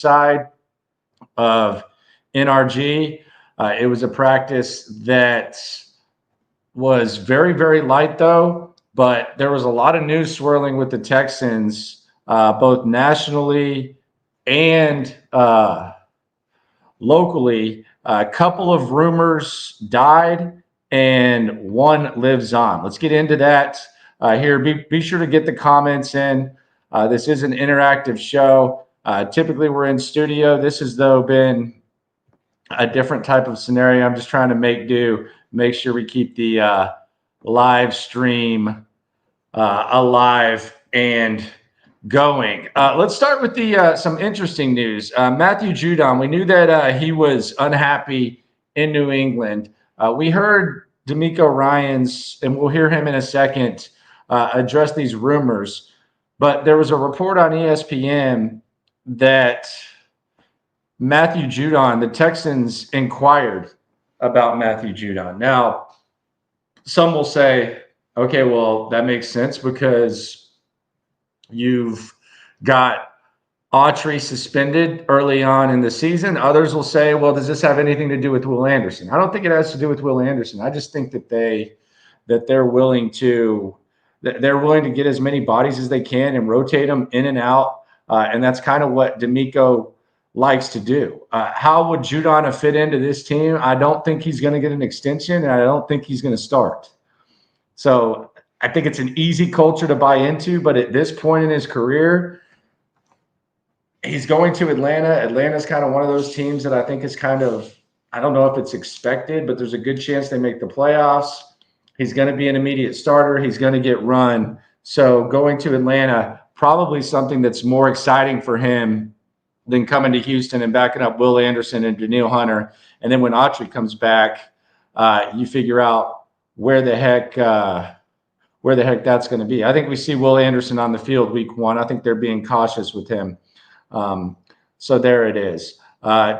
side of NRG. It was a practice that was very, very light, though, but there was a lot of news swirling with the Texans, both nationally and locally. A couple of rumors died and one lives on. Let's get into that here. Be sure to get the comments in. This is an interactive show. Typically, we're in studio. This has, though, been a different type of scenario. I'm just trying to make sure we keep the live stream alive and going. Let's start with the some interesting news. Matthew Judon, we knew that he was unhappy in New England. We heard DeMeco Ryans, and we'll hear him in a second, address these rumors. But there was a report on ESPN that Matthew Judon, the Texans inquired about Matthew Judon. Now, some will say, okay, well, that makes sense because you've got Autry suspended early on in the season. Others will say, well, does this have anything to do with Will Anderson? I don't think it has to do with Will Anderson. I just think that they're willing to get as many bodies as they can and rotate them in and out. And that's kind of what DeMeco likes to do. How would Judon fit into this team? I don't think he's going to get an extension, and I don't think he's going to start. So I think it's an easy culture to buy into, but at this point in his career, he's going to Atlanta. Atlanta's kind of one of those teams that I think is kind of, I don't know if it's expected, but there's a good chance they make the playoffs. He's going to be an immediate starter. He's going to get run. So going to Atlanta, probably something that's more exciting for him than coming to Houston and backing up Will Anderson and Danielle Hunter. And then when Autry comes back, you figure out where the heck that's going to be. I think we see Will Anderson on the field week 1. I think they're being cautious with him. So there it is.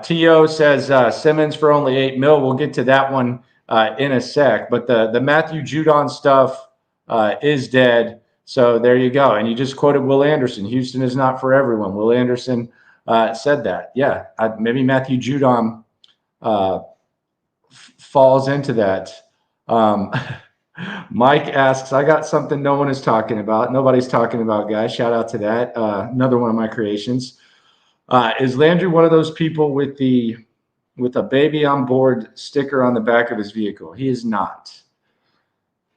T.O. says Simmons for only $8 million. We'll get to that one in a sec. But the Matthew Judon stuff is dead. So there you go. And you just quoted Will Anderson. Houston is not for everyone. Will Anderson said that. Yeah, maybe Matthew Judon falls into that. Mike asks, I got something no one is talking about. Nobody's talking about, guys. Shout out to that. Another one of my creations. Is Landry one of those people with a baby on board sticker on the back of his vehicle? He is not.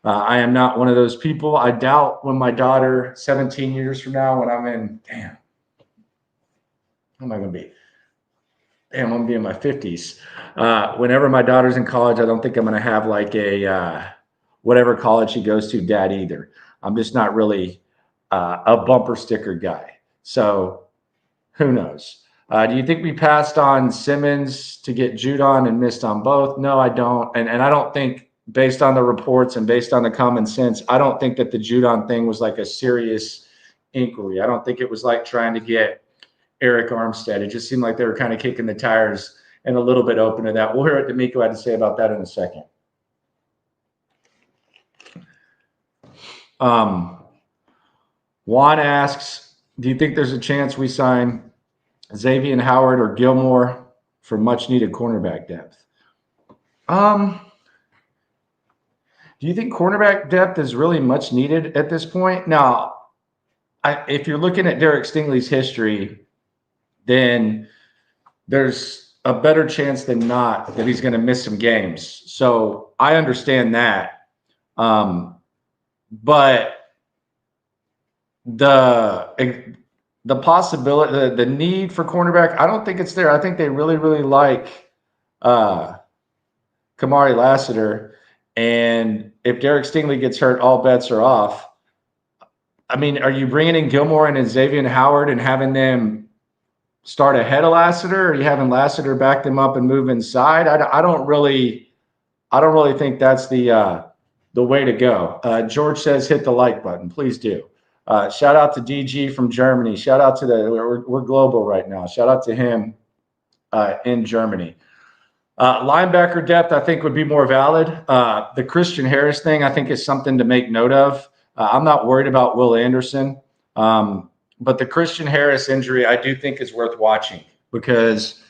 I am not one of those people. I doubt when my daughter, 17 years from now, when I'm in, how am I going to be? I'm going to be in my 50s. Whenever my daughter's in college, I don't think I'm going to have like a whatever college she goes to, dad either. I'm just not really a bumper sticker guy. So who knows? Do you think we passed on Simmons to get Judon and missed on both? No, I don't. And I don't think, based on the reports and based on the common sense, I don't think that the Judon thing was like a serious inquiry. I don't think it was like trying to get Eric Armstead. It just seemed like they were kind of kicking the tires and a little bit open to that. We'll hear what DeMeco had to say about that in a second. Juan asks, do you think there's a chance we sign Xavier Howard or Gilmore for much needed cornerback depth? Do you think cornerback depth is really much needed at this point? Now, if you're looking at Derek Stingley's history, then there's a better chance than not that he's going to miss some games. So I understand that. But the possibility, the need for cornerback, I don't think it's there. I think they really, really like Kamari Lassiter. And if Derek Stingley gets hurt, all bets are off. I mean, are you bringing in Gilmore and Xavier Howard and having them start ahead of Lassiter? Or are you having Lassiter back them up and move inside? I don't really think that's the way to go. George says, hit the like button. Please do. Shout out to DG from Germany. Shout out to we're global right now. Shout out to him in Germany. Linebacker depth, I think, would be more valid. The Christian Harris thing, I think, is something to make note of. I'm not worried about Will Anderson. But the Christian Harris injury, I do think, is worth watching. because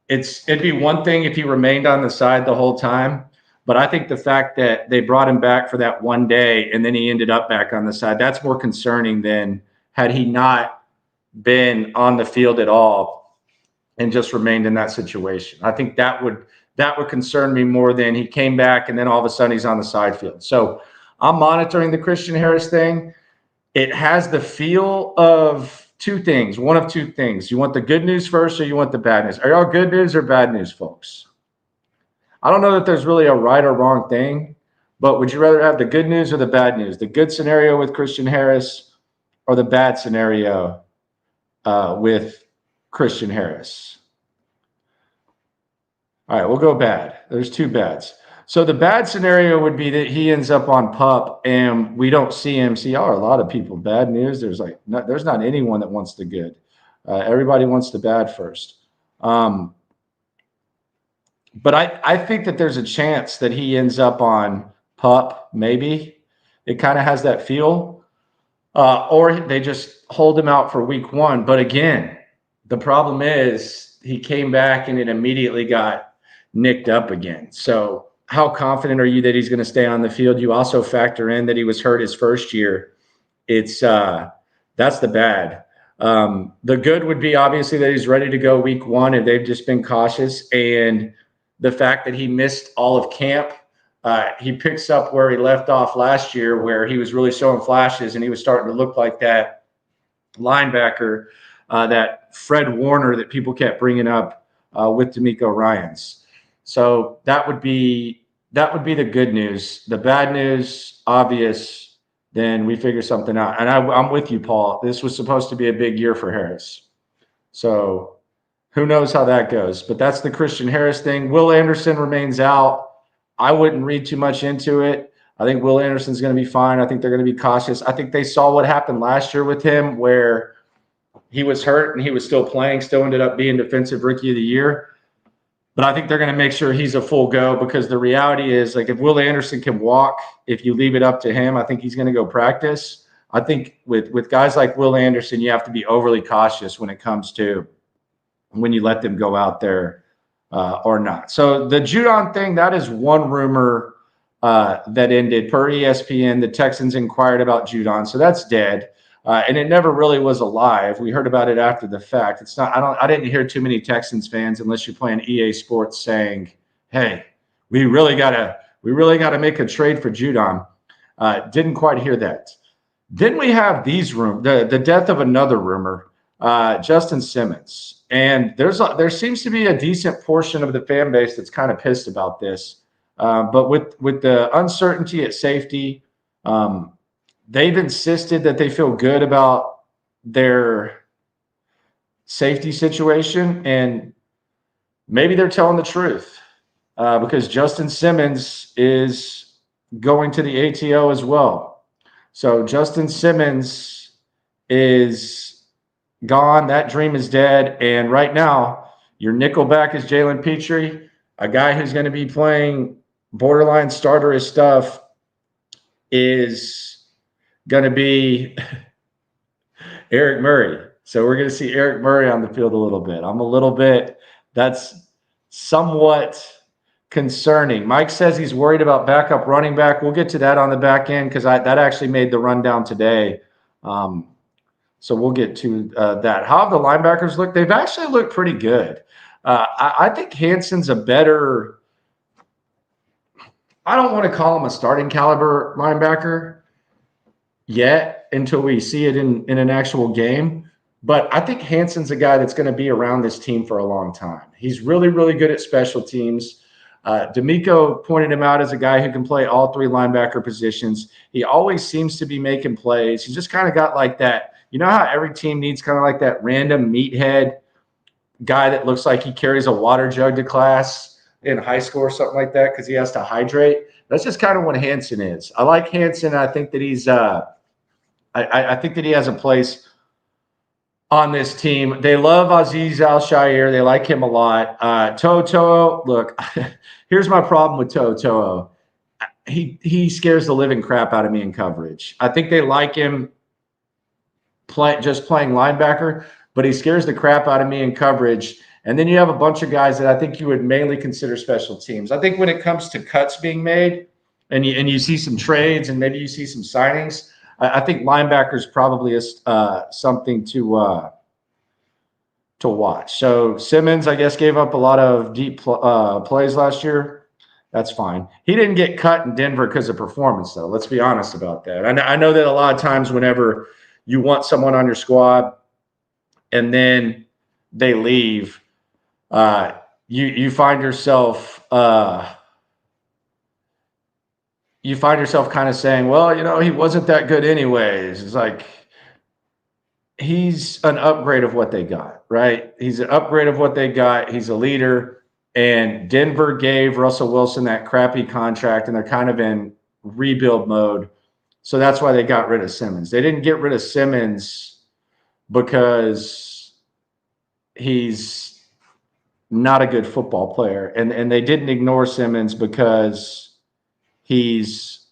it'd be one thing if he remained on the side the whole time. But I think the fact that they brought him back for that one day and then he ended up back on the side, that's more concerning than had he not been on the field at all and just remained in that situation. I think that would concern me more than he came back and then all of a sudden he's on the side field. So I'm monitoring the Christian Harris thing. It has the feel of two things, one of two things. You want the good news first or you want the bad news? Are y'all good news or bad news, folks? I don't know that there's really a right or wrong thing, but would you rather have the good news or the bad news? The good scenario with Christian Harris or the bad scenario with Christian Harris? All right, we'll go bad. There's two bads. So the bad scenario would be that he ends up on PUP and we don't see him. See, y'all are a lot of people. Bad news. There's not anyone that wants the good. Everybody wants the bad first. But I think that there's a chance that he ends up on PUP. Maybe it kind of has that feel, or they just hold him out for week 1. But again, the problem is he came back and it immediately got nicked up again. So how confident are you that he's going to stay on the field? You also factor in that he was hurt his first year. It's that's the bad. The good would be obviously that he's ready to go week 1 and they've just been cautious. And the fact that he missed all of camp, he picks up where he left off last year, where he was really showing flashes and he was starting to look like that linebacker, that Fred Warner that people kept bringing up with DeMeco Ryans. So that would be the good news. The bad news, obvious, then we figure something out. And I'm with you, Paul. This was supposed to be a big year for Harris. So who knows how that goes. But that's the Christian Harris thing. Will Anderson remains out. I wouldn't read too much into it. I think Will Anderson's going to be fine. I think they're going to be cautious. I think they saw what happened last year with him where he was hurt and he was still playing, still ended up being Defensive Rookie of the Year. But I think they're going to make sure he's a full go because the reality is, like, if Will Anderson can walk, if you leave it up to him, I think he's going to go practice. I think with guys like Will Anderson, you have to be overly cautious when it comes to when you let them go out there or not. So the Judon thing, that is one rumor that ended. Per ESPN, the Texans inquired about Judon. So that's dead. And it never really was alive. We heard about it after the fact. It's not. I didn't hear too many Texans fans, unless you're playing EA Sports, saying, "Hey, we really gotta make a trade for Judon." Didn't quite hear that. Then we have these the death of another rumor, Justin Simmons, and there seems to be a decent portion of the fan base that's kind of pissed about this. But with the uncertainty at safety. They've insisted that they feel good about their safety situation, and maybe they're telling the truth because Justin Simmons is going to the ATO as well. So Justin Simmons is gone. That dream is dead. And right now, your nickelback is Jalen Petrie, a guy who's going to be playing borderline starter-ish stuff is going to be Eric Murray. So we're going to see Eric Murray on the field a little bit. That's somewhat concerning. Mike says he's worried about backup running back. We'll get to that on the back end because that actually made the rundown today. So we'll get to that. How have the linebackers looked? They've actually looked pretty good. I think Hanson's a better – I don't want to call him a starting caliber linebacker yet until we see it in an actual game. But I think Hanson's a guy that's going to be around this team for a long time. He's really, really good at special teams. DeMeco pointed him out as a guy who can play all 3 linebacker positions. He always seems to be making plays. He's just kind of got like that. You know how every team needs kind of like that random meathead guy that looks like he carries a water jug to class in high school or something like that because he has to hydrate? That's just kind of what Hanson is. I like Hanson. I think that he's I think that he has a place on this team. They love Azeez Al-Shaair. They like him a lot. Toto, look, here's my problem with Toto. He scares the living crap out of me in coverage. I think they like him just playing linebacker. but he scares the crap out of me in coverage. And then you have a bunch of guys that I think you would mainly consider special teams. I think when it comes to cuts being made and you see some trades and maybe you see some signings, I think linebackers probably is something to watch. So Simmons, I guess, gave up a lot of deep plays last year. That's fine. He didn't get cut in Denver because of performance, though. Let's be honest about that. I know that a lot of times whenever you want someone on your squad and then they leave, you find yourself kind of saying, well, he wasn't that good anyways. It's like he's an upgrade of what they got, right? He's an upgrade of what they got. He's a leader. And Denver gave Russell Wilson that crappy contract, and they're kind of in rebuild mode. So that's why they got rid of Simmons. They didn't get rid of Simmons because he's not a good football player. And they didn't ignore Simmons because he's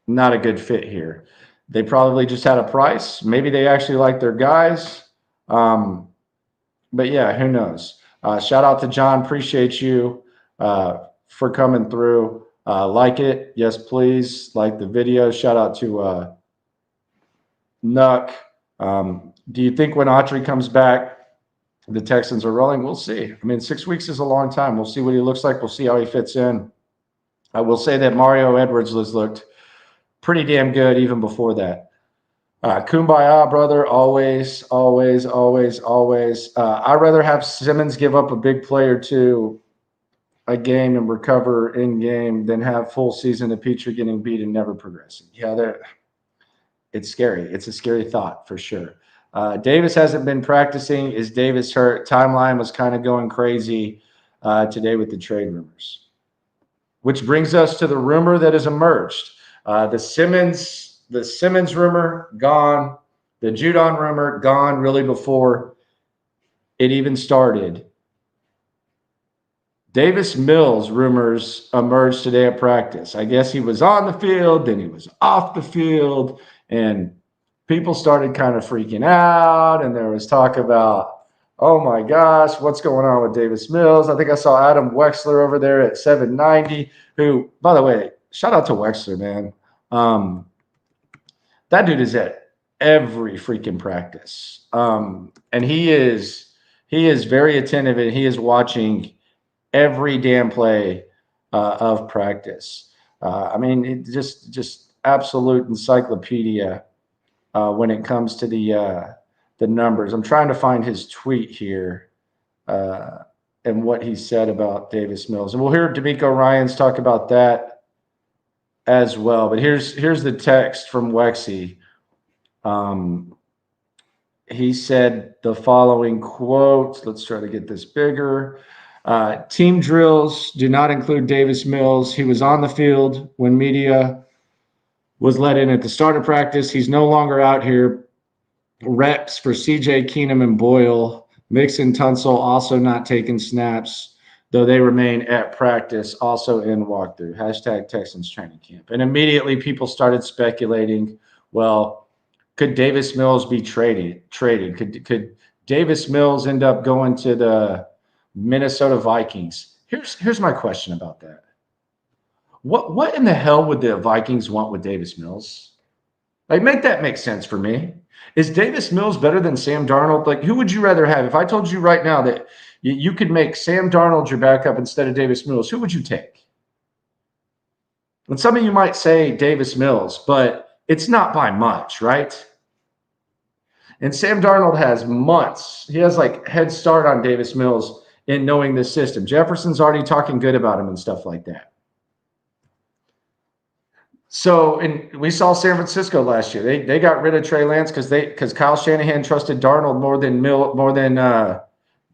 not a good fit here. They probably just had a price. Maybe they actually like their guys. But yeah, who knows? Shout out to John. Appreciate you for coming through. Like it. Yes, please. Like the video. Shout out to Nuck. Do you think when Autry comes back, the Texans are rolling? We'll see. I mean, 6 weeks is a long time. We'll see what he looks like. We'll see how he fits in. I will say that Mario Edwards has looked pretty damn good even before that. Kumbaya, brother. Always, always, always, always. I'd rather have Simmons give up a big play or two a game and recover in game than have full season of Petrie getting beat and never progressing. Yeah, it's scary. It's a scary thought for sure. Davis hasn't been practicing. Is Davis hurt? Timeline was kind of going crazy today with the trade rumors, which brings us to the rumor that has emerged. The Simmons rumor, gone. The Judon rumor, gone really before it even started. Davis Mills rumors emerged today at practice. I guess he was on the field, then he was off the field, and people started kind of freaking out, and there was talk about, oh my gosh, what's going on with Davis Mills? I think I saw Adam Wexler over there at 790, who, by the way, shout out to Wexler, man. That dude is at every freaking practice. And he is very attentive, and he is watching every damn play of practice. I mean, just absolute encyclopedia when it comes to the numbers. I'm trying to find his tweet here and what he said about Davis Mills. And we'll hear DeMeco Ryans talk about that as well. But here's the text from Wexy. He said the following quote. Let's try to get this bigger. Team drills do not include Davis Mills. He was on the field when media was let in at the start of practice. He's no longer out here. Reps for CJ Keenum and Boyle. Mixon, Tunsil also not taking snaps, though they remain at practice, also in walkthrough. Hashtag Texans training camp. And immediately people started speculating, well, could Davis Mills be traded? Could Davis Mills end up going to the Minnesota Vikings? Here's my question about that. What in the hell would the Vikings want with Davis Mills? Like, make that make sense for me. Is Davis Mills better than Sam Darnold? Like, who would you rather have? If I told you right now that you could make Sam Darnold your backup instead of Davis Mills, who would you take? And some of you might say Davis Mills, but it's not by much, right? And Sam Darnold has months. He has like head start on Davis Mills in knowing this system. Jefferson's already talking good about him and stuff like that. So, and we saw San Francisco last year. They got rid of Trey Lance because Kyle Shanahan trusted Darnold more than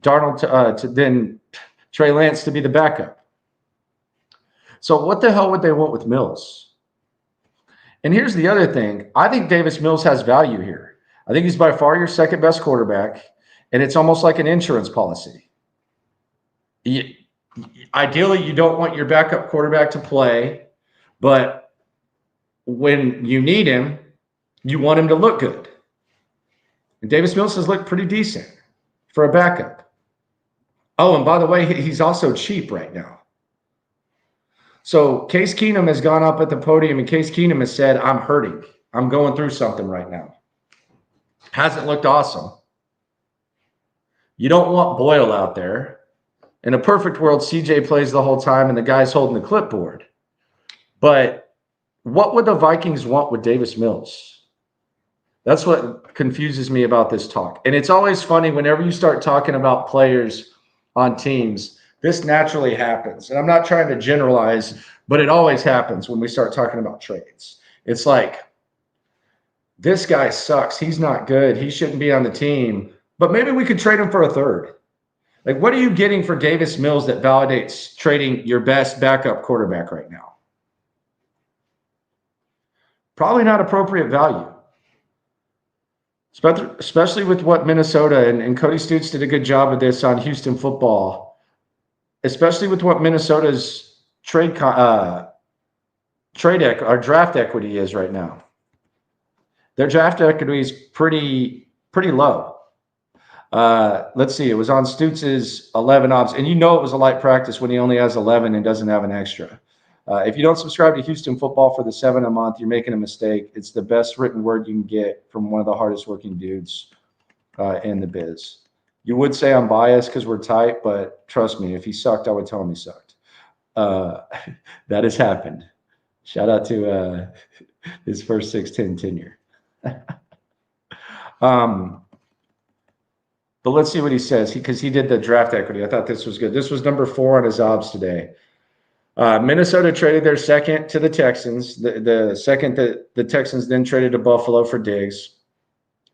Darnold than Trey Lance to be the backup. So, what the hell would they want with Mills? And here's the other thing. I think Davis Mills has value here. I think he's by far your second best quarterback, and it's almost like an insurance policy. Ideally, you don't want your backup quarterback to play, but when you need him, you want him to look good. And Davis Mills has looked pretty decent for a backup. Oh, and by the way, he's also cheap right now. So Case Keenum has gone up at the podium, and Case Keenum has said, I'm hurting. I'm going through something right now. Hasn't looked awesome. You don't want Boyle out there. In a perfect world, CJ plays the whole time and the guy's holding the clipboard. But what would the Vikings want with Davis Mills? That's what confuses me about this talk. And it's always funny whenever you start talking about players on teams, this naturally happens. And I'm not trying to generalize, but it always happens when we start talking about trades. It's like, this guy sucks. He's not good. He shouldn't be on the team. But maybe we could trade him for a third. Like, what are you getting for Davis Mills that validates trading your best backup quarterback right now? Probably not appropriate value. Especially with what Minnesota, and Cody Stutes did a good job of this on Houston Football, especially with what Minnesota's draft equity is right now. Their draft equity is pretty low. Let's see. It was on Stutz's 11 ops, and it was a light practice when he only has 11 and doesn't have an extra. If you don't subscribe to Houston Football for the $7 a month, you're making a mistake. It's the best written word you can get from one of the hardest working dudes in the biz. You would say I'm biased because we're tight, but trust me, if he sucked, I would tell him he sucked. That has happened. Shout out to his first 6'10" tenure. But let's see what he says, because he did the draft equity. I thought this was good. This was number 4 on his odds today. Minnesota traded their second to the Texans. The second that the Texans then traded to Buffalo for Diggs.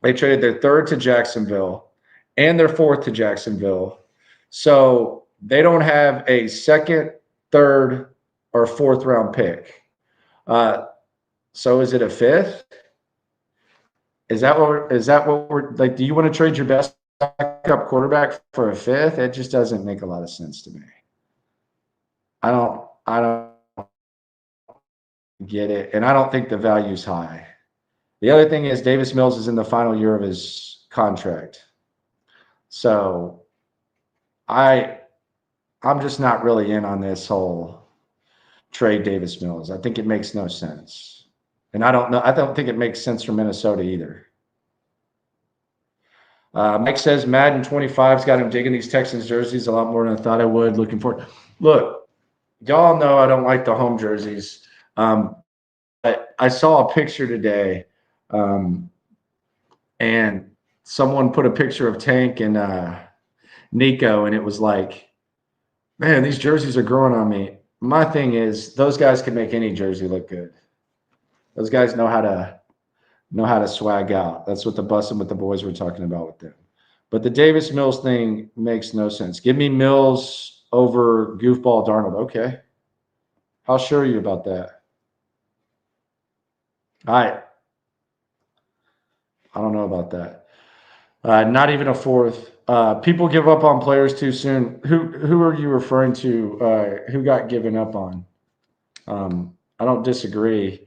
They traded their third to Jacksonville and their fourth to Jacksonville. So they don't have a second, third, or fourth round pick. So is it a fifth? Is that what we're like? Do you want to trade your best backup quarterback for a fifth? It just doesn't make a lot of sense to me. I don't get it, and I don't think the value's high. The other thing is Davis Mills is in the final year of his contract. So I'm just not really in on this whole trade Davis Mills. I think it makes no sense. And I don't think it makes sense for Minnesota either. Mike says Madden 25's got him digging these Texans jerseys a lot more than I thought I would. Looking forward. Look, y'all know I don't like the home jerseys. I saw a picture today, and someone put a picture of Tank and Nico, and it was like, man, these jerseys are growing on me. My thing is, those guys can make any jersey look good. Those guys know how to swag out. That's what the Bussin' with the Boys were talking about with them. But the Davis Mills thing makes no sense. Give me Mills over goofball Darnold. Okay. How sure are you about that? I don't know about that. Not even a fourth. People give up on players too soon. Who are you referring to? Who got given up on? I don't disagree.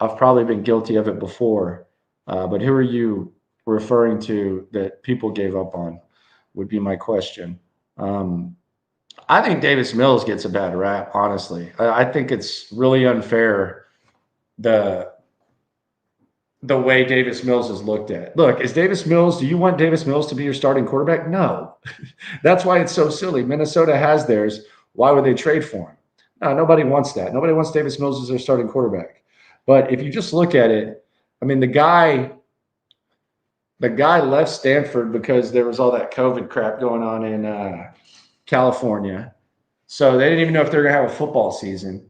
I've probably been guilty of it before. But who are you referring to that people gave up on would be my question. I think Davis Mills gets a bad rap, honestly. I think it's really unfair the way Davis Mills is looked at. Look, do you want Davis Mills to be your starting quarterback? No. That's why it's so silly. Minnesota has theirs. Why would they trade for him? No, nobody wants that. Nobody wants Davis Mills as their starting quarterback. But if you just look at it, I mean, the guy left Stanford because there was all that COVID crap going on in California. So they didn't even know if they were going to have a football season.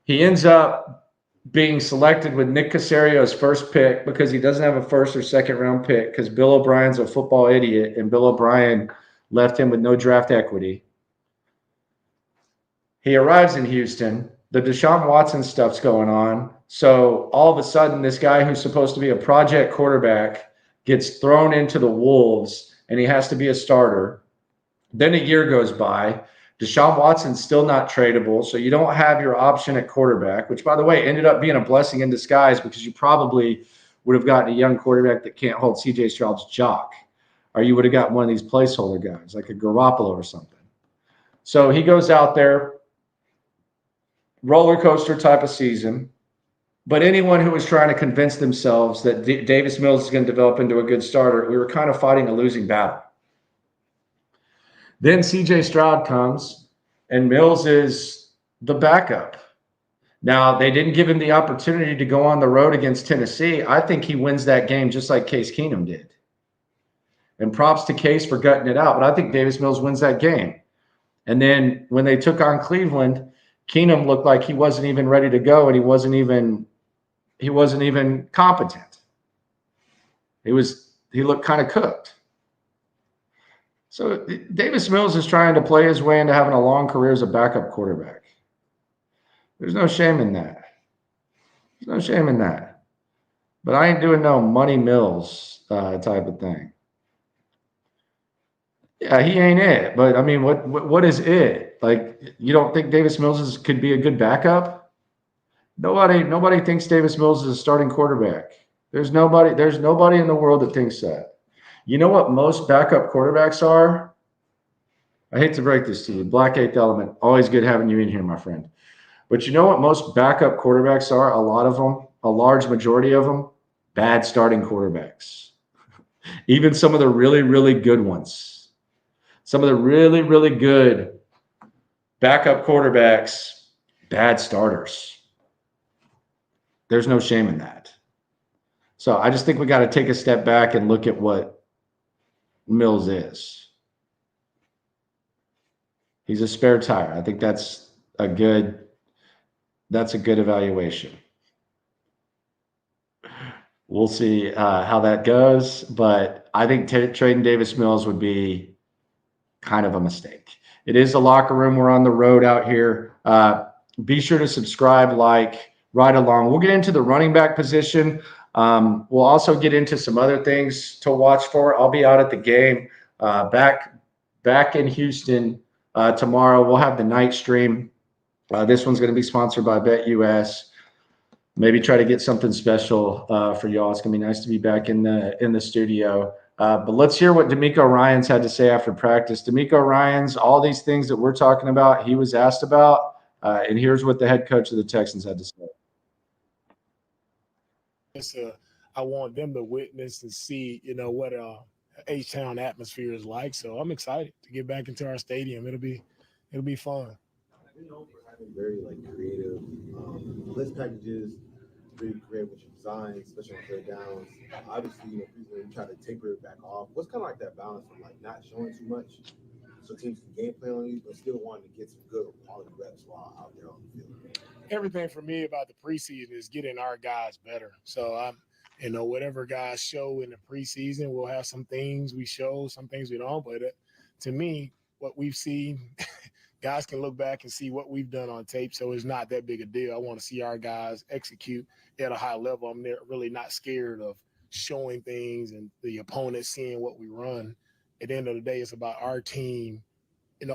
He ends up being selected with Nick Caserio's first pick because he doesn't have a first or second round pick because Bill O'Brien's a football idiot, and Bill O'Brien left him with no draft equity. He arrives in Houston. The Deshaun Watson stuff's going on. So all of a sudden, this guy who's supposed to be a project quarterback gets thrown into the Wolves, and he has to be a starter. Then a year goes by. Deshaun Watson's still not tradable, so you don't have your option at quarterback, which, by the way, ended up being a blessing in disguise because you probably would have gotten a young quarterback that can't hold C.J. Stroud's jock, or you would have got one of these placeholder guys like a Garoppolo or something. So he goes out there, roller coaster type of season. But anyone who was trying to convince themselves that Davis Mills is going to develop into a good starter, we were kind of fighting a losing battle. Then C.J. Stroud comes, and Mills is the backup. Now, they didn't give him the opportunity to go on the road against Tennessee. I think he wins that game just like Case Keenum did. And props to Case for gutting it out, but I think Davis Mills wins that game. And then when they took on Cleveland, Keenum looked like he wasn't even ready to go, and he wasn't even competent. He looked kind of cooked. So Davis Mills is trying to play his way into having a long career as a backup quarterback. There's no shame in that. There's no shame in that. But I ain't doing no Money Mills type of thing. Yeah, he ain't it. But I mean, what is it? Like, you don't think Davis Mills could be a good backup? Nobody thinks Davis Mills is a starting quarterback. There's nobody in the world that thinks that. You know what most backup quarterbacks are? I hate to break this to you. Black Eighth Element. Always good having you in here, my friend. But you know what most backup quarterbacks are? A lot of them, a large majority of them, bad starting quarterbacks. Even some of the really, really good ones. Some of the really, really good backup quarterbacks, bad starters. There's no shame in that. So I just think we got to take a step back and look at what Mills is. He's a spare tire. I think that's a good evaluation. We'll see how that goes, but I think trading Davis Mills would be kind of a mistake. It is the locker room. We're on the road out here. Be sure to subscribe, like, ride along. We'll get into the running back position. We'll also get into some other things to watch for. I'll be out at the game back in Houston tomorrow. We'll have the night stream. This one's going to be sponsored by BetUS. Maybe try to get something special for y'all. It's going to be nice to be back in the studio. But let's hear what DeMeco Ryans had to say after practice. DeMeco Ryans, all these things that we're talking about, he was asked about. And here's what the head coach of the Texans had to say. I want them to witness and see, what H-Town atmosphere is like. So I'm excited to get back into our stadium. It'll be fun. For having very creative blitz packages, really creative with your designs, especially on third downs. Obviously, you try to taper it back off. What's kind of like that balance from not showing too much, so teams can game plan on you, but still wanting to get some good quality reps while out there on the field? Everything for me about the preseason is getting our guys better. So whatever guys show in the preseason, we'll have some things we show, some things we don't. But to me, what we've seen, guys can look back and see what we've done on tape. So it's not that big a deal. I want to see our guys execute at a high level. I'm really not scared of showing things and the opponent seeing what we run. At the end of the day, it's about our team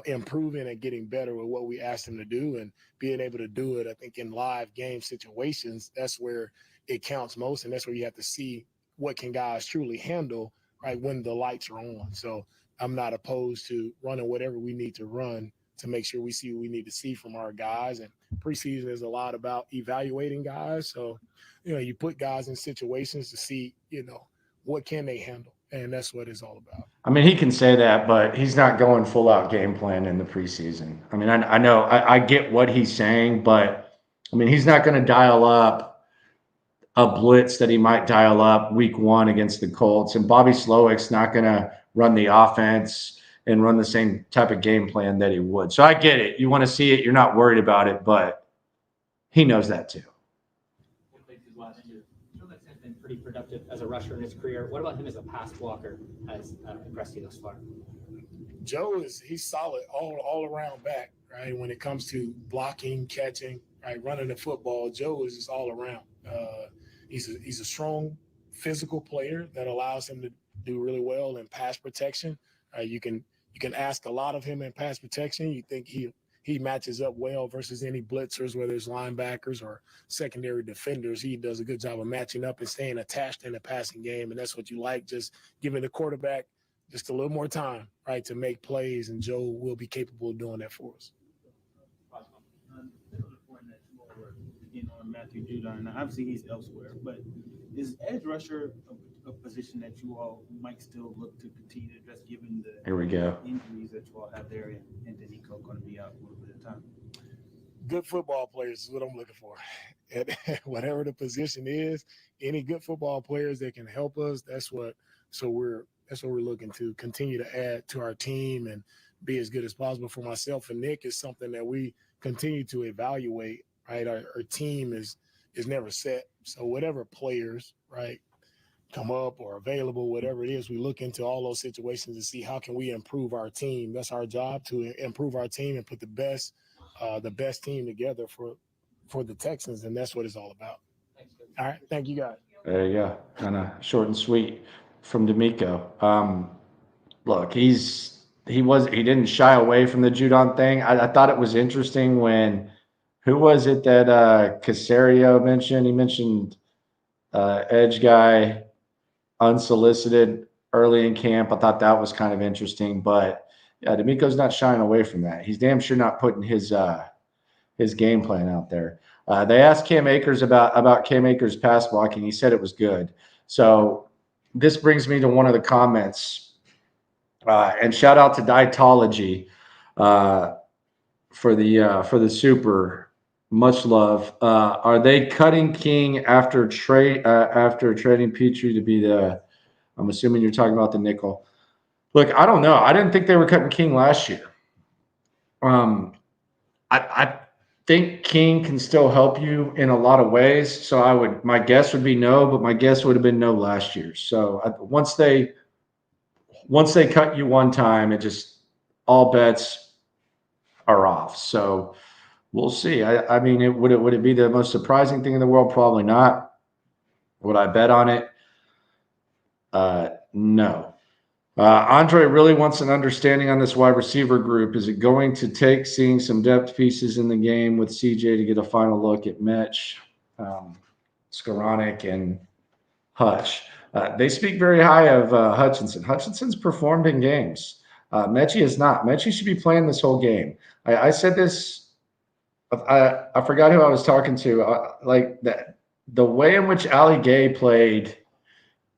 improving and getting better with what we asked them to do and being able to do it. I think in live game situations, that's where it counts most. And that's where you have to see what can guys truly handle, right, when the lights are on. So I'm not opposed to running whatever we need to run to make sure we see what we need to see from our guys. And preseason is a lot about evaluating guys. So, you put guys in situations to see, what can they handle. And that's what it's all about. I mean, he can say that, but he's not going full out game plan in the preseason. I mean, I know I get what he's saying, but I mean, he's not going to dial up a blitz that he might dial up week one against the Colts. And Bobby Slowick's not going to run the offense and run the same type of game plan that he would. So I get it. You want to see it. You're not worried about it, but he knows that too. Been pretty productive as a rusher in his career. What about him as a pass blocker has impressed you thus far? Joe he's solid all around back, right? When it comes to blocking, catching, right, running the football, Joe is just all around. He's a strong physical player that allows him to do really well in pass protection. You can ask a lot of him in pass protection. You think he he matches up well versus any blitzers, whether it's linebackers or secondary defenders. He does a good job of matching up and staying attached in the passing game, and that's what you like, just giving the quarterback just a little more time, right, to make plays, and Joe will be capable of doing that for us. On Matthew Judon. Now, obviously, he's elsewhere, but is edge rusher a position that you all might still look to continue to address given the Here we go. injuries that you all have there, and DeMeco going to be out for a little bit of time? Good football players is what I'm looking for. And whatever the position is, any good football players that can help us, that's what we're looking to continue to add to our team and be as good as possible. For myself and Nick, is something that we continue to evaluate. Right, our team is never set. So whatever players, right, come up or available, whatever it is, we look into all those situations to see how can we improve our team. That's our job, to improve our team and put the best team together for the Texans, and that's what it's all about. All right, thank you guys. There you go. Kind of short and sweet from DeMeco. Look, he didn't shy away from the Judon thing. I thought it was interesting when. Who was it that Caserio mentioned? He mentioned edge guy unsolicited early in camp. I thought that was kind of interesting, but DeMeco's not shying away from that. He's damn sure not putting his game plan out there. They asked Cam Akers about Cam Akers' pass blocking. He said it was good. So this brings me to one of the comments, and shout out to Dietology for the Super. Much love. Are they cutting King after trading Petrie to be the? I'm assuming you're talking about the nickel. Look, I don't know. I didn't think they were cutting King last year. I think King can still help you in a lot of ways. So my guess would be no, but my guess would have been no last year. So once they cut you one time, it just all bets are off. So. We'll see. I mean, would it be the most surprising thing in the world? Probably not. Would I bet on it? No. Andre really wants an understanding on this wide receiver group. Is it going to take seeing some depth pieces in the game with CJ to get a final look at Metch, Skoranek, and Hutch? They speak very high of Hutchinson. Hutchinson's performed in games. Mechie is not. Mechie should be playing this whole game. I said this. I forgot who I was talking to. Like that, the way in which Ali Gay played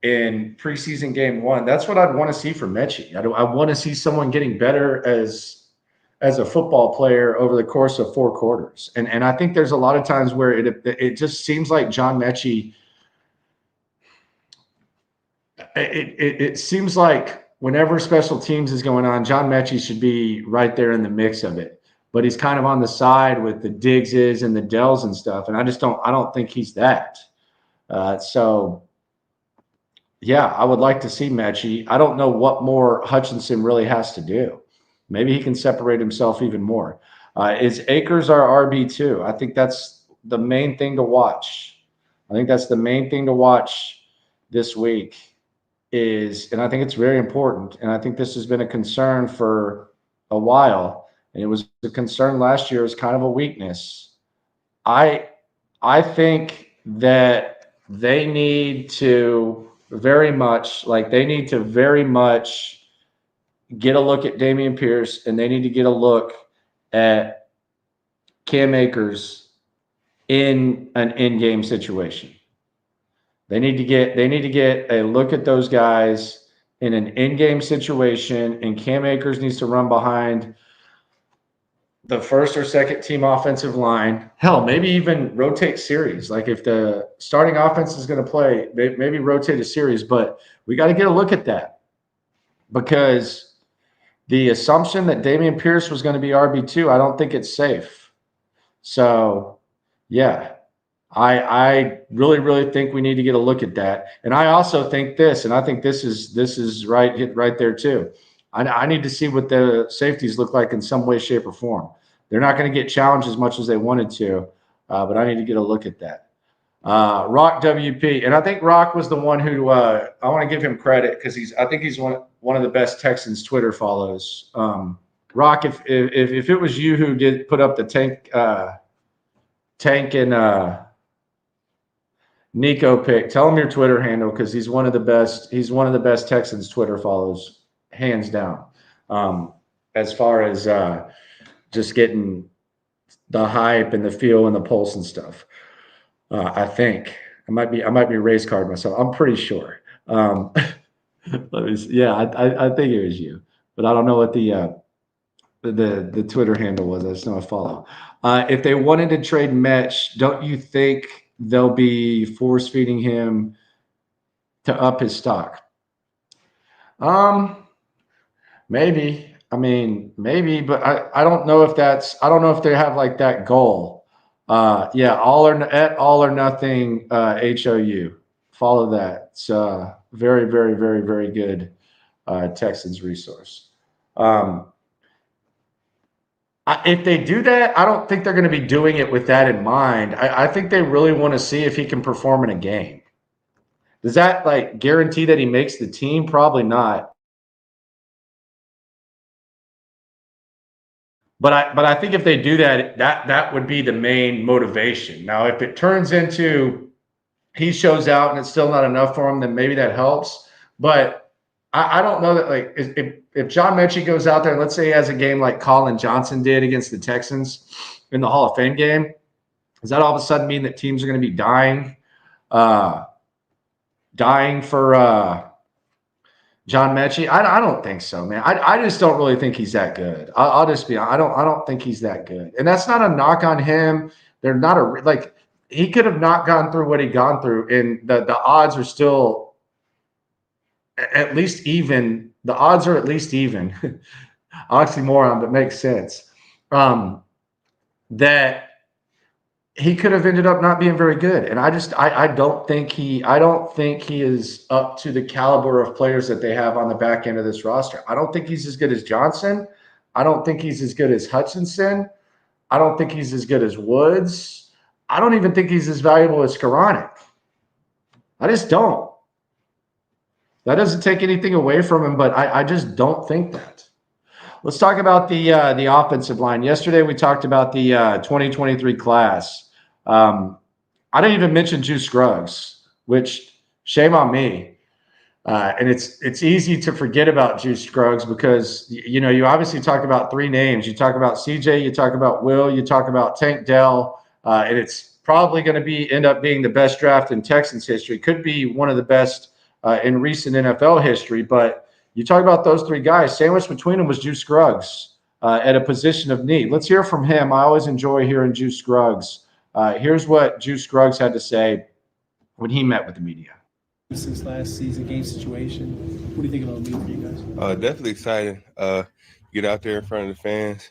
in preseason game 1, that's what I'd want to see from Mechie. I want to see someone getting better as a football player over the course of 4 quarters. And I think there's a lot of times where it just seems like John Mechie. It seems like whenever special teams is going on, John Mechie should be right there in the mix of it. But he's kind of on the side with the Diggses and the Dells and stuff. And I don't think he's that. So yeah, I would like to see Mechie. I don't know what more Hutchinson really has to do. Maybe he can separate himself even more. Is Akers our RB2? I think that's the main thing to watch. I think that's the main thing to watch this week and I think it's very important. And I think this has been a concern for a while. And it was a concern last year as kind of a weakness. I think that they need to very much get a look at Dameon Pierce, and they need to get a look at Cam Akers in an in-game situation. They need to get a look at those guys in an in-game situation, and Cam Akers needs to run behind the first or second team offensive line. Hell, maybe even rotate series. Like if the starting offense is going to play, maybe rotate a series. But we got to get a look at that, because the assumption that Dameon Pierce was going to be RB2, I don't think it's safe. So, yeah, I really, really think we need to get a look at that. And I also think this, and I think this is right there too. I need to see what the safeties look like in some way, shape, or form. They're not going to get challenged as much as they wanted to, but I need to get a look at that. Rock WP, and I think Rock was the one who I want to give him credit, because I think he's one of the best Texans Twitter follows. Rock, if it was you who did put up the tank and Nico pick, tell him your Twitter handle because he's one of the best. He's one of the best Texans Twitter follows, hands down. As far as just getting the hype and the feel and the pulse and stuff. I think I might be race card myself. I'm pretty sure. Let me see. Yeah, I think it was you, but I don't know what the Twitter handle was. I just know I follow. If they wanted to trade Metch, don't you think they'll be force feeding him to up his stock? Maybe. I mean, maybe, but I don't know if I don't know if they have like that goal. Yeah, all or nothing. HOU. Follow that. It's very, very, very, very good Texans resource. If they do that, I don't think they're going to be doing it with that in mind. I think they really want to see if he can perform in a game. Does that like guarantee that he makes the team? Probably not. But I think if they do that, that would be the main motivation. Now, if it turns into he shows out and it's still not enough for him, then maybe that helps. But I don't know that like if John Mechie goes out there and let's say he has a game like Colin Johnson did against the Texans in the Hall of Fame game, does that all of a sudden mean that teams are going to be dying for John Mechie? I don't think so, man. I just don't really think he's that good. I'll just be honest. I don't think he's that good. And that's not a knock on him. They're not like he could have not gone through what he gone through, and the odds are still at least even. The odds are at least even. Oxymoron, but makes sense. That he could have ended up not being very good. And I don't think he is up to the caliber of players that they have on the back end of this roster. I don't think he's as good as Johnson. I don't think he's as good as Hutchinson. I don't think he's as good as Woods. I don't even think he's as valuable as Skoranek. I just don't. That doesn't take anything away from him, but I just don't think that. Let's talk about the offensive line. Yesterday we talked about the 2023 class. I didn't even mention Juice Scruggs, which shame on me. And it's easy to forget about Juice Scruggs because you obviously talk about three names. You talk about CJ, you talk about Will, you talk about Tank Dell, and it's probably going to end up being the best draft in Texans history. Could be one of the best in recent NFL history, but you talk about those three guys. Sandwiched between them was Juice Scruggs at a position of need. Let's hear from him. I always enjoy hearing Juice Scruggs. Here's what Juice Scruggs had to say when he met with the media. Since last season, game situation, what do you think about me for you guys? Definitely excited. Get out there in front of the fans.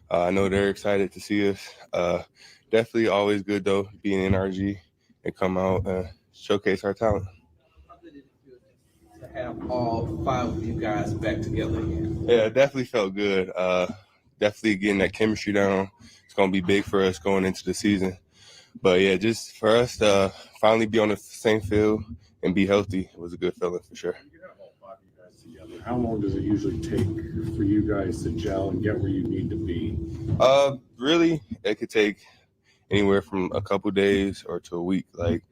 I know they're excited to see us. Definitely always good, though, being in NRG and come out and showcase our talent. To have all five of you guys back together again. Yeah, it definitely felt good. Definitely getting that chemistry down. It's going to be big for us going into the season. But, yeah, just for us to finally be on the same field and be healthy was a good feeling for sure. You have all five of you guys together. How long does it usually take for you guys to gel and get where you need to be? Really, it could take anywhere from a couple days or to a week. Like,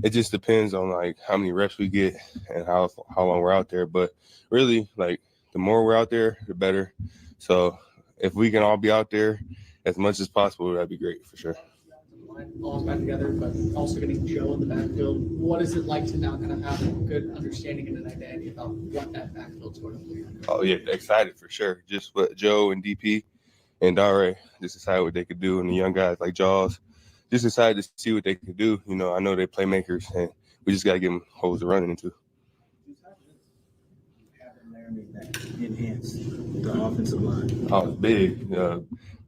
it just depends on like how many reps we get and how long we're out there. But really, like the more we're out there, the better. So if we can all be out there as much as possible, that'd be great for sure. All back together, but also getting Joe in the backfield. What is it like to now kind of have a good understanding and an identity about what that backfield's going to be? Oh yeah, excited for sure. Just what Joe and DP and Dare just decided what they could do, and the young guys like Jaws just decided to see what they could do. I know they're playmakers, and we just got to give them holes to run into. Enhance the offensive line. Oh, it's big.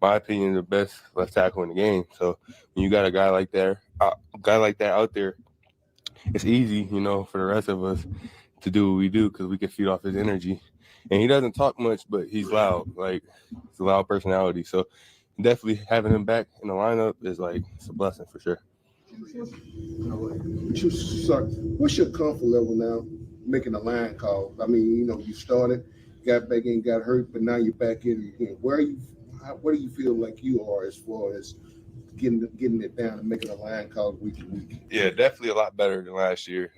My opinion, the best left tackle in the game. So when you got a guy like that out there, it's easy, for the rest of us to do what we do because we can feed off his energy. And he doesn't talk much, but he's loud. Like, it's a loud personality. So definitely having him back in the lineup is it's a blessing for sure. What's your comfort level now making a line call? I mean, you started got back in, got hurt, but now you're back in it again. Where do you feel like you are as far as getting it down and making a line call week to week? Yeah, definitely a lot better than last year.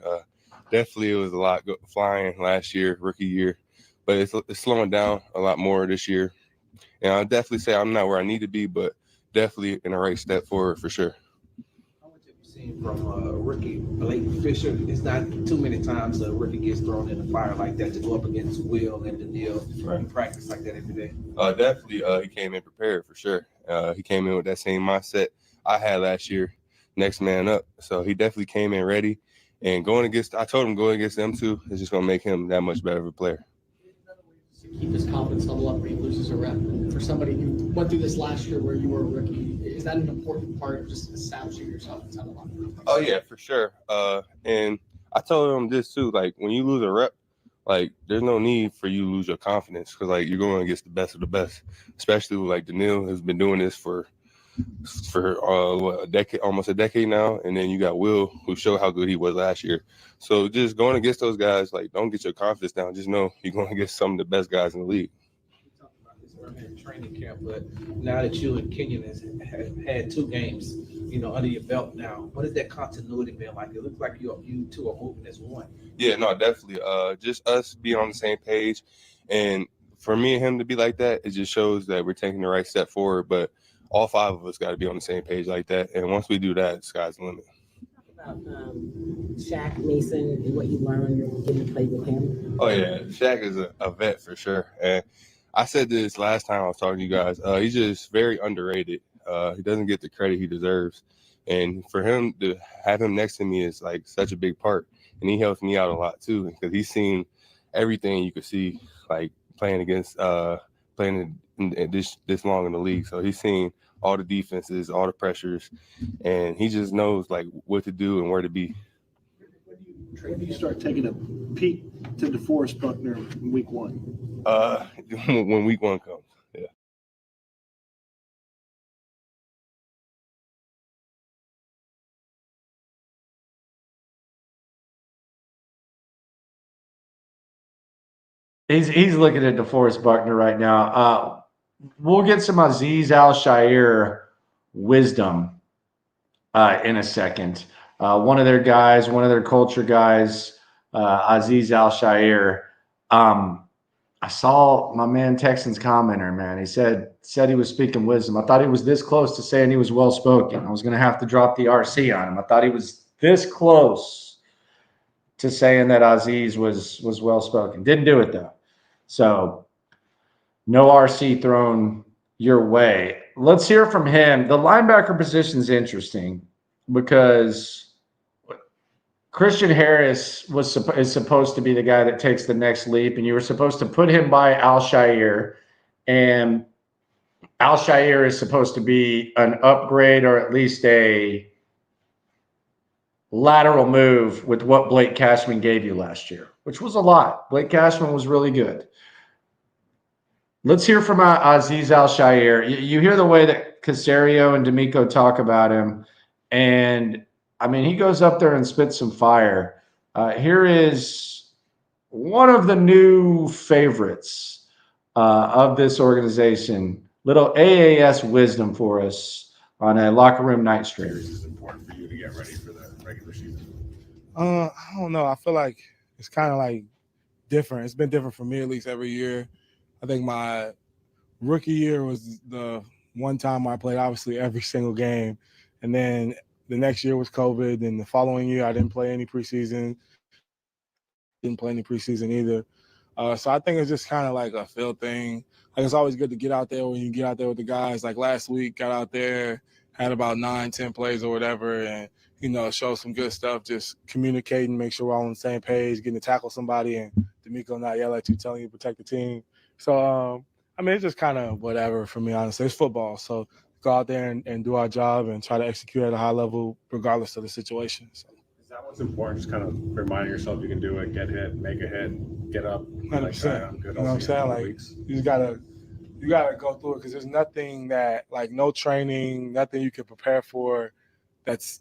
Definitely it was a lot flying last year, rookie year, but it's slowing down a lot more this year. And I'll definitely say I'm not where I need to be, but definitely in the right step forward for sure. How much have you seen from rookie Blake Fisher? It's not too many times a rookie gets thrown in the fire like that to go up against Will and Daniil in practice like that every day. Definitely, he came in prepared for sure. He came in with that same mindset I had last year, next man up. So he definitely came in ready. And I told him going against them too is just going to make him that much better of a player. Keep his confidence level up when he loses a rep. And for somebody who went through this last year where you were a rookie, is that an important part of just establishing yourself inside the locker room? Oh, yeah, for sure. And I told him this too, like when you lose a rep, like there's no need for you to lose your confidence because like you're going against the best of the best, especially with like Daniil has been doing this for a decade, almost a decade now, and then you got Will who showed how good he was last year. So just going against those guys, like don't get your confidence down. Just know you're going against some of the best guys in the league. We talked about this earlier in training camp, but now that you and Kenyon have had 2 games, under your belt now, what has that continuity been like? It looks like you two are moving as one. Yeah, no, definitely. Just us being on the same page, and for me and him to be like that, it just shows that we're taking the right step forward. But all 5 of us got to be on the same page like that. And once we do that, the sky's the limit. Talk about Shaq Mason and what you learned getting to play with him. Oh, yeah. Shaq is a vet for sure. And I said this last time I was talking to you guys. He's just very underrated. He doesn't get the credit he deserves. And for him to have him next to me is like such a big part. And he helps me out a lot too because he's seen everything you could see, like playing this long in the league. So he's seen all the defenses, all the pressures, and he just knows like what to do and where to be. When do you start taking a peek to DeForest Buckner in week 1? When week 1 comes, yeah. He's looking at DeForest Buckner right now. We'll get some Azeez Al-Shaair wisdom in a second. One of their guys, one of their culture guys, Azeez Al-Shaair. I saw my man Texans commenter, man. He said he was speaking wisdom. I thought he was this close to saying he was well-spoken. I was going to have to drop the RC on him. I thought he was this close to saying that Azeez was well-spoken. Didn't do it, though. So no RC thrown your way. Let's hear from him. The linebacker position is interesting because Christian Harris is supposed to be the guy that takes the next leap, and you were supposed to put him by Al-Shaair, and Al-Shaair is supposed to be an upgrade or at least a lateral move with what Blake Cashman gave you last year, which was a lot. Blake Cashman was really good. Let's hear from Azeez Al-Shaair. You hear the way that Caserio and DeMeco talk about him, and I mean, he goes up there and spits some fire. Here is one of the new favorites of this organization. Little AAS wisdom for us on a locker room night stream. This is important for you to get ready for the regular season. I don't know. I feel like it's kind of like different. It's been different for me at least every year. I think my rookie year was the one time I played obviously every single game, and then the next year was COVID, and the following year I didn't play any preseason. Didn't play any preseason either. So I think it's just kind of like a feel thing. Like it's always good to get out there when you get out there with the guys. Like last week, got out there, had about 9-10 plays or whatever, and show some good stuff. Just communicating, make sure we're all on the same page, getting to tackle somebody, and DeMeco not yell at you, telling you to protect the team. So I mean, it's just kind of whatever for me, honestly. It's football, so go out there and do our job and try to execute at a high level regardless of the situation. So. Is that what's important? Just kind of reminding yourself you can do it, get hit, make a hit, get up. 100%. I'm good. You know what I'm saying? Like you just gotta go through it because there's nothing that no training, nothing you can prepare for that's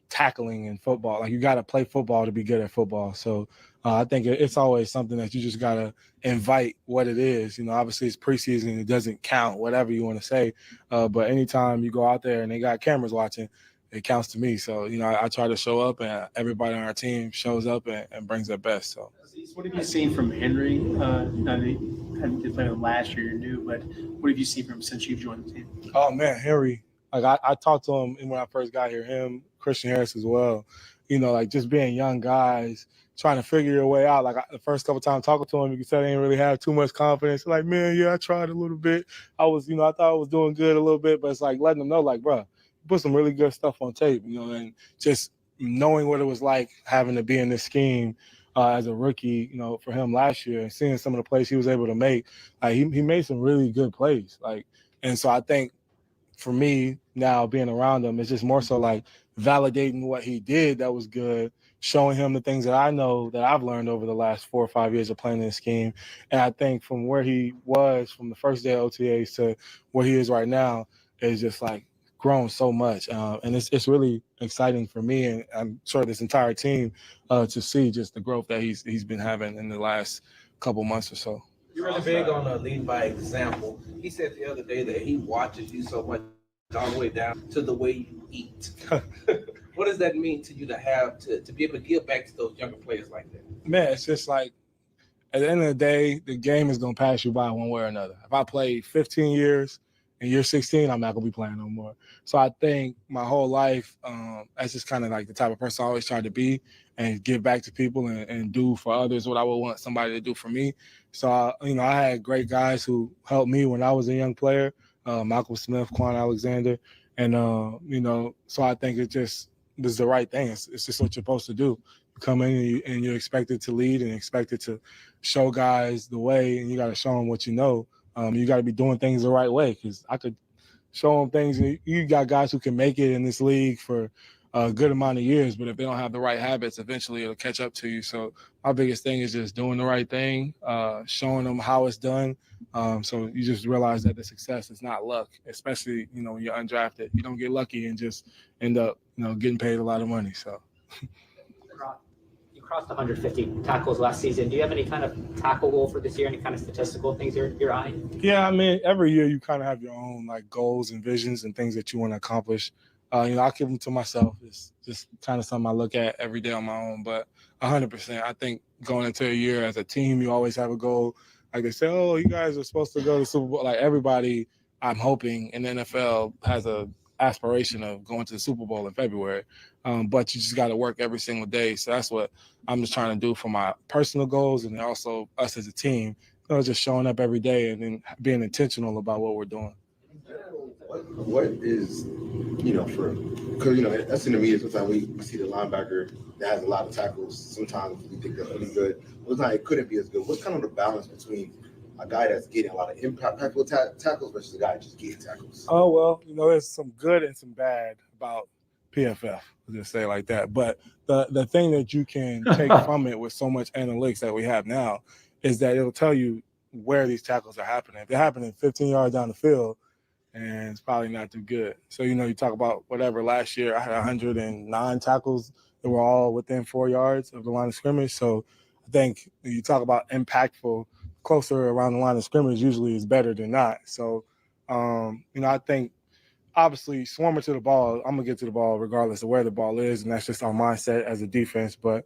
tackling in football. Like you got to play football to be good at football. So I think it's always something that you just got to invite what it is. You know, obviously it's preseason. It doesn't count, whatever you want to say. But anytime you go out there and they got cameras watching, it counts to me. So, you know, I try to show up and everybody on our team shows up and brings their best. So, What have you seen from Henry? Hadn't been playing last year, you knew, but what have you seen from him since you've joined the team? oh, man, Henry. Like, I talked to him when I first got here, him, Christian Harris as well. You know, like just being young guys, trying to figure your way out. Like the first couple times talking to him, you could say they didn't really have too much confidence. Like, man, yeah, I tried a little bit. I thought I was doing good a little bit, but it's like letting them know, like, bro, put some really good stuff on tape, you know, and just knowing what it was like having to be in this scheme as a rookie, you know, for him last year and seeing some of the plays he was able to make. Like he made some really good plays. Like, and so I think for me now being around him, it's just more so like validating what he did that was good, showing him the things that I know that I've learned over the last 4 or 5 years of playing this scheme. And I think from where he was from the first day of OTAs to where he is right now is just like grown so much. And it's really exciting for me and I'm sure this entire team to see just the growth that he's been having in the last couple months or so. You're really big on lead by example. He said the other day that he watches you so much all the way down to the way you eat. What does that mean to you to have to be able to give back to those younger players like that? Man, it's just like at the end of the day, the game is going to pass you by one way or another. If I played 15 years and you're 16, I'm not going to be playing no more. So I think my whole life, that's just kind of like the type of person I always tried to be and give back to people and do for others what I would want somebody to do for me. So, I had great guys who helped me when I was a young player, Malcolm Smith, Quan Alexander. And, so I think it just was the right thing. It's just what you're supposed to do. You come in and you're expected to lead and expected to show guys the way, and you got to show them what you know. You got to be doing things the right way because I could show them things. You got guys who can make it in this league for a good amount of years, but if they don't have the right habits, eventually it'll catch up to you. So my biggest thing is just doing the right thing, showing them how it's done. So you just realize that the success is not luck, especially, when you're undrafted. You don't get lucky and just end up, getting paid a lot of money. So. You crossed 150 tackles last season. Do you have any kind of tackle goal for this year? Any kind of statistical things you're eyeing? Yeah, I mean, every year you kind of have your own goals and visions and things that you want to accomplish. I keep them to myself. It's just kind of something I look at every day on my own. But 100%, I think going into a year as a team, you always have a goal. Like they say, oh, you guys are supposed to go to the Super Bowl. Like everybody, I'm hoping in the NFL has a aspiration of going to the Super Bowl in February. But you just got to work every single day. So that's what I'm just trying to do for my personal goals and also us as a team, just showing up every day and then being intentional about what we're doing. What is, because, that's in the media. Sometimes we see the linebacker that has a lot of tackles. Sometimes we think they're really good. Sometimes it couldn't be as good. What's kind of the balance between a guy that's getting a lot of impactful tackles versus a guy just getting tackles? Oh, well, there's some good and some bad about PFF, let's just say it like that. But the thing that you can take from it with so much analytics that we have now is that it'll tell you where these tackles are happening. If they're happening 15 yards down the field, and it's probably not too good. So, you talk about whatever last year, I had 109 tackles that were all within 4 yards of the line of scrimmage. So I think you talk about impactful, closer around the line of scrimmage usually is better than not. So, I think obviously swarming to the ball, I'm going to get to the ball regardless of where the ball is, and that's just our mindset as a defense. But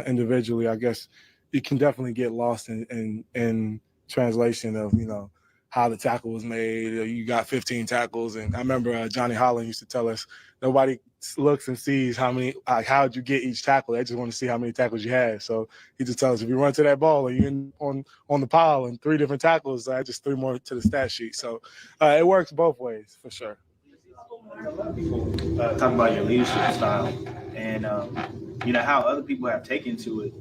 individually, I guess you can definitely get lost in translation of, how the tackle was made. You got 15 tackles. And I remember Johnny Holland used to tell us, nobody looks and sees how'd you get each tackle. They just want to see how many tackles you had. So he just tells us, if you run to that ball and you're on the pile and 3 different tackles, I just 3 more to the stat sheet. So it works both ways for sure. People talk about your leadership style and, how other people have taken to it.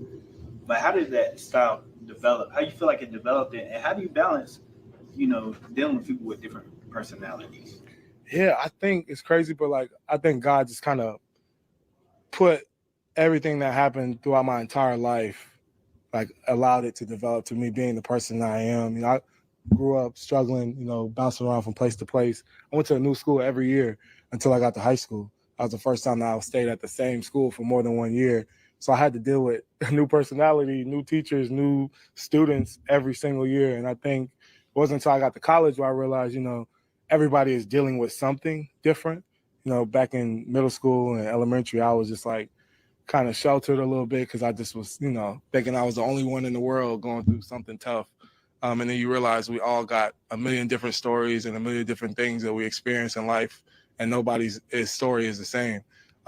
But how did that style develop? How you feel like it developed it? And how do you balance dealing with people with different personalities? Yeah, I think it's crazy, but I think God just kind of put everything that happened throughout my entire life, allowed it to develop to me being the person that I am. I grew up struggling, bouncing around from place to place. I went to a new school every year until I got to high school. That was the first time that I stayed at the same school for more than 1 year. So I had to deal with a new personality, new teachers, new students every single year. And I think it wasn't until I got to college where I realized, everybody is dealing with something different. Back in middle school and elementary, I was just like kind of sheltered a little bit because I just was, thinking I was the only one in the world going through something tough. And then you realize we all got a million different stories and a million different things that we experience in life, and nobody's story is the same.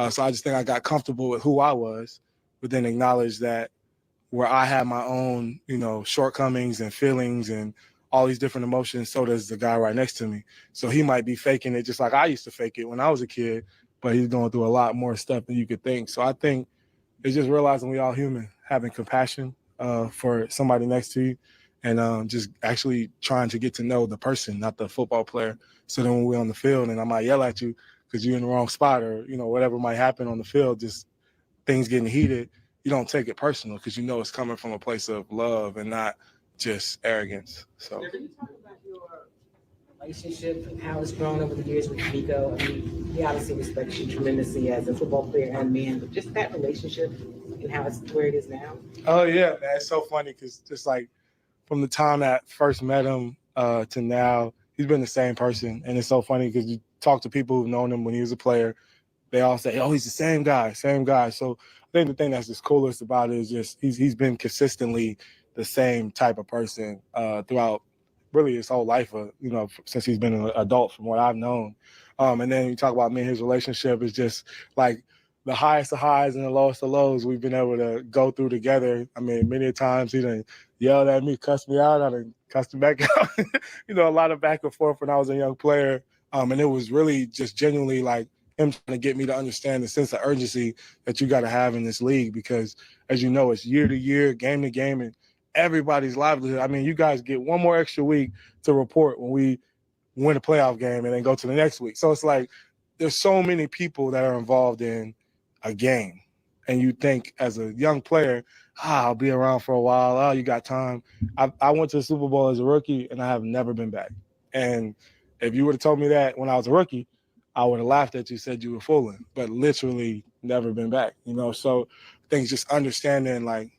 So I just think I got comfortable with who I was, but then acknowledge that where I have my own, shortcomings and feelings and all these different emotions, so does the guy right next to me. So he might be faking it just like I used to fake it when I was a kid, but he's going through a lot more stuff than you could think. So I think it's just realizing we all human, having compassion for somebody next to you, and just actually trying to get to know the person, not the football player. So then when we're on the field and I might yell at you because you're in the wrong spot or, whatever might happen on the field, just things getting heated, you don't take it personal because it's coming from a place of love and not just arrogance. So. Can you talk about your relationship and how it's grown over the years with DeMeco? I mean, he obviously respects you tremendously as a football player and man, but just that relationship and how it's where it is now. Oh yeah, man, it's so funny because just like from the time that I first met him to now, he's been the same person, and it's so funny because you talk to people who've known him when he was a player, they all say, "Oh, he's the same guy." So I think the thing that's just coolest about it is just he's been consistently the same type of person throughout really his whole life, since he's been an adult from what I've known. And then you talk about me and his relationship is just like the highest of highs and the lowest of lows we've been able to go through together. I mean, many times he done yelled at me, cussed me out, I done cussed him back out. A lot of back and forth when I was a young player. And it was really just genuinely like him trying to get me to understand the sense of urgency that you got to have in this league because, as you know, it's year to year, game to game, and everybody's livelihood. I mean, you guys get one more extra week to report when we win a playoff game and then go to the next week. So it's like there's so many people that are involved in a game. And you think as a young player, I'll be around for a while. Oh, you got time. I went to the Super Bowl as a rookie, and I have never been back. And if you would have told me that when I was a rookie, I would have laughed at you, said you were fooling, but literally never been back. So I think just understanding like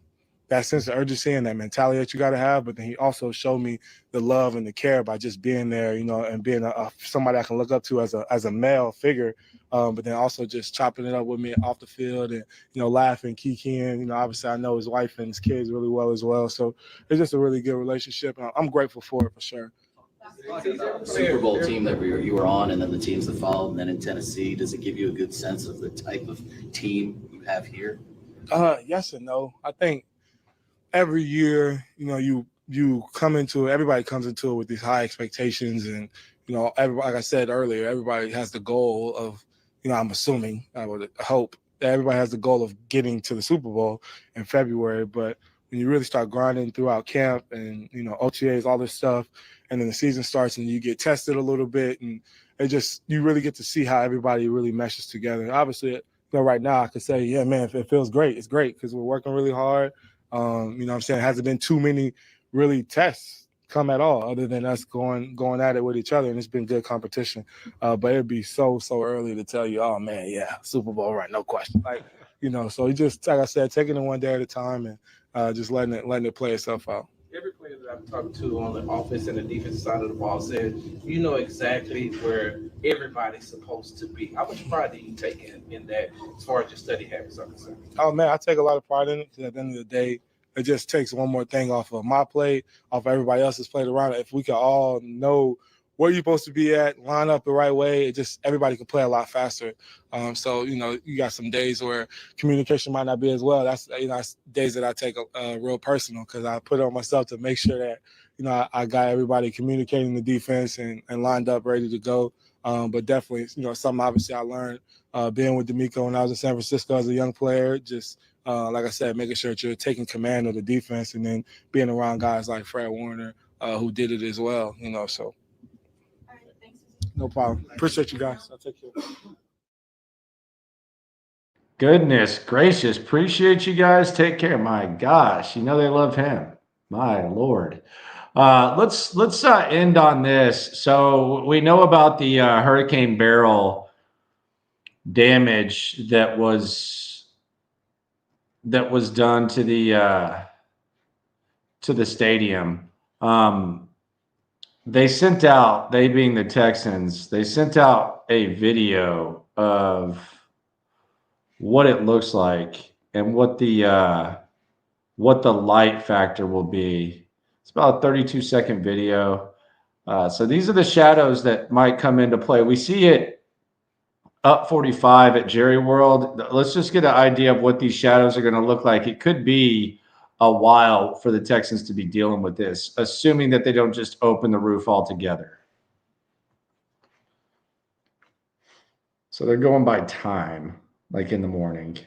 that sense of urgency and that mentality that you got to have. But then he also showed me the love and the care by just being there, and being somebody I can look up to as a male figure. But then also just chopping it up with me off the field and, laughing, kikiing. Obviously I know his wife and his kids really well as well. So it's just a really good relationship. And I'm grateful for it for sure. Super Bowl team that you were on and then the teams that followed and then in Tennessee, does it give you a good sense of the type of team you have here? Yes and no. I think every year, you come into it, everybody comes into it with these high expectations. And, everybody, like I said earlier, everybody has the goal of, I'm assuming, I would hope that everybody has the goal of getting to the Super Bowl in February. But when you really start grinding throughout camp and, OTAs, all this stuff, and then the season starts and you get tested a little bit and you really get to see how everybody really meshes together. And obviously, right now I could say, yeah, man, it feels great. It's great because we're working really hard. What I'm saying? It hasn't been too many really tests come at all other than us going at it with each other. And it's been good competition. But it'd be so early to tell you, oh man, yeah, Super Bowl, right? No question. So you just, like I said, taking it one day at a time and just letting it play itself out. Every player that I've talked to on the offense and the defensive side of the ball said, exactly where everybody's supposed to be. How much pride do you take in that as far as your study habits are concerned? Oh, man, I take a lot of pride in it because at the end of the day, it just takes one more thing off of my plate, off everybody else's plate around it. If we can all know where you're supposed to be at, line up the right way, everybody can play a lot faster. So, you got some days where communication might not be as well. That's, days that I take real personal because I put it on myself to make sure that, I got everybody communicating the defense and lined up, ready to go. But definitely, something obviously I learned being with DeMeco when I was in San Francisco as a young player, like I said, making sure that you're taking command of the defense and then being around guys like Fred Warner who did it as well, so. No problem. Appreciate you guys. I'll take care. Goodness gracious. Appreciate you guys. Take care. My gosh. They love him. My Lord. Let's end on this. So we know about the hurricane barrel damage that was that was done to the stadium. They sent out, they being the Texans, they sent out a video of what it looks like and what the light factor will be. It's about a 32-second video. So these are the shadows that might come into play. We see it up 45 at Jerry World. Let's just get an idea of what these shadows are going to look like. It could be a while for the Texans to be dealing with this, assuming that they don't just open the roof altogether. So they're going by time, like in the morning.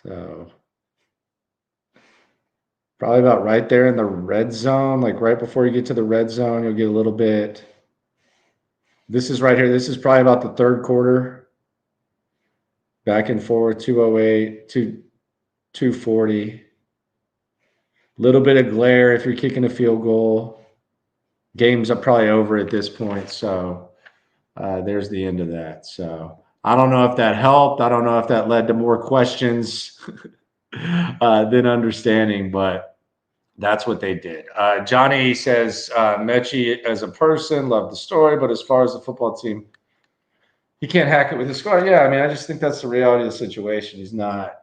So probably about right there in the red zone, like right before you get to the red zone, you'll get a little bit. This is right here. This is probably about the third quarter. Back and forth, 208, 240. Little bit of glare if you're kicking a field goal. Game's up probably over at this point. So there's the end of that. So I don't know if that helped. I don't know if that led to more questions than understanding, but that's what they did. Johnny says, Mechie as a person, loved the story, but as far as the football team, he can't hack it with his score. Yeah, I mean, I just think that's the reality of the situation. He's not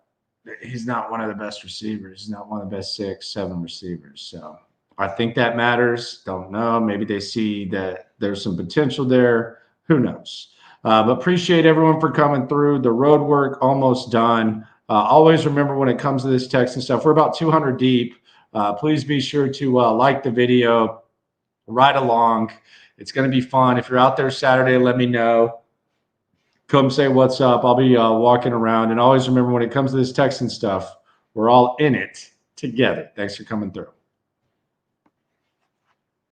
one of the best receivers. He's not one of the best 6, 7 receivers. So I think that matters. Don't know. Maybe they see that there's some potential there. Who knows? But appreciate everyone for coming through. The road work almost done. Always remember when it comes to this text and stuff, we're about 200 deep. Please be sure to like the video, ride along. It's going to be fun. If you're out there Saturday, let me know. Come say what's up. I'll be walking around. And always remember when it comes to this Texan stuff, we're all in it together. Thanks for coming through.